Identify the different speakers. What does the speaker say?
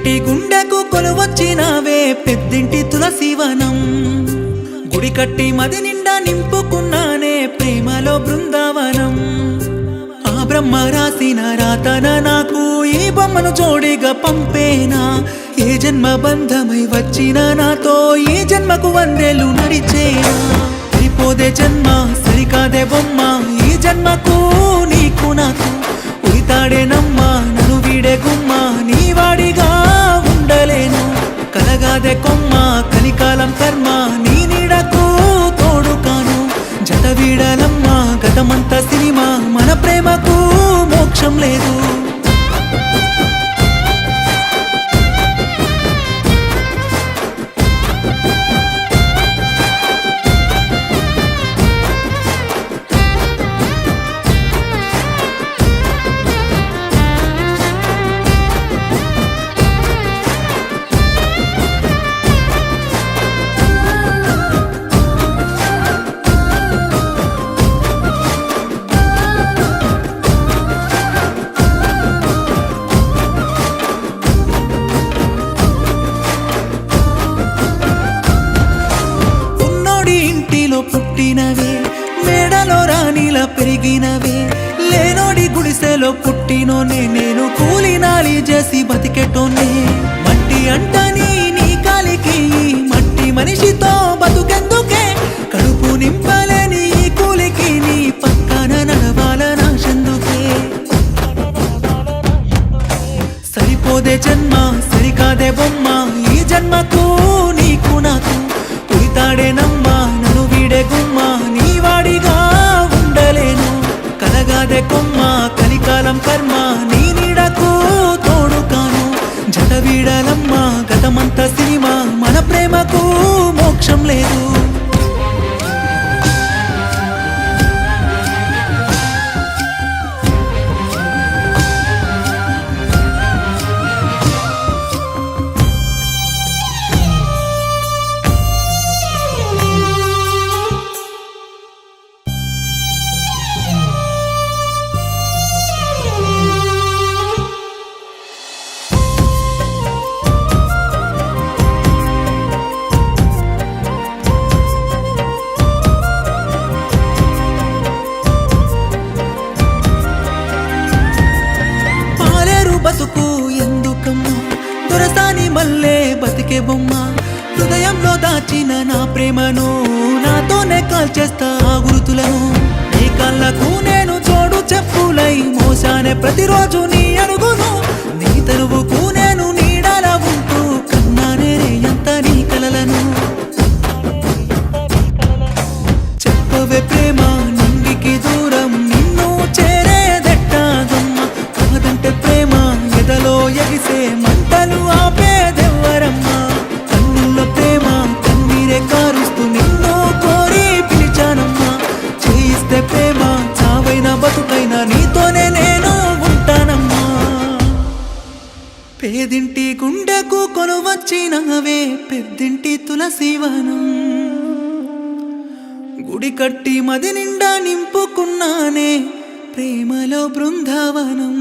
Speaker 1: పేదింటి గుండెకు కొలువొచ్చినావే పెద్దింటి తులసివనం గుడి కట్టి మది నిండా నింపుకున్నానే ప్రేమలో బృందావనం ఆ బ్రహ్మ రాసిన రాతన నాకు ఈ బొమ్మను జోడిగా పంపేనా ఏ జన్మ బంధమై వచ్చిన నాతో ఈ జన్మకు వందేలు నడిచేనా సరిపోదే జన్మ సరికాదే బొమ్మ ఈ జన్మకు నీకు నాకు ఉయితాడేనమ్మా నన్ను వీడే గుమ్మ నీ వాడిగా ఉండలేను కలగాదే కొమ్మ కలికాలం కర్మ నీ నీడకు తోడు కాను జత వీడలమ్మా గతమంతా సినిమా మన ప్రేమకు మోక్షం లేదు పుట్టినవే మేడలో రాణిలా పెరిగినవే లేనోడి గుడిసెలో పుట్టినోనే నేను కూలినాలి చేసి బతికెటోనే మట్టి అంటని నీ కాలికి మట్టి మనిషితో బతుకెందుకే కడుపు నింపలేని ఈ కూలికి నీ పక్కన నడవాల నాశందుకే సరిపోదే జన్మ సరికాదే బొమ్మ ఈ జన్మకు నీకు నాకు ఉయితాడేనమ్మా నన్ను వీడే గుమ్మ నీ వాడిగా ఉండలేను కలగాదే కొమ్మ కలికాలం కర్మ నీ నీడకు తోడు కాను జత వీడలమ్మా గతమంతా సినిమా మన ప్రేమకు మోక్షం లేదు బతుకు ఎందుకమ్మా దొరసాని మల్లే బతికే బొమ్మ హృదయంలో దాచిన నా ప్రేమను నాతోనే కాల్చేస్తా గురుతులను నీ కళ్ళకు నేను చోడు చెప్పులై మోసానే ప్రతిరోజు నీ అడుగును నీ తనువుకు నేను నీడలా ఉంటూ కన్నానే ఎంత నీ కలలను చెప్పవే ప్రేమ నింగికి దూరం నిన్ను చేరేదెట్టాగమ్మ కాదంటే ప్రేమ ఎదలో ఎగిసే మంటలు ఆపేదెవ్వరమ్మా కన్నుల్లో ప్రేమ కన్నీరే కారుస్తూ నిన్ను కోరి పిలిచానమ్మా చేయిస్తే ప్రేమ చావైనా బతుకైనా నీతోనే నేను ఉంటానమ్మా పేదింటి గుండెకు కొలువొచ్చినవే పెద్దింటి తులసివనం గుడి కట్టి మది నిండా నింపుకున్నానే ప్రేమలో బృందావనం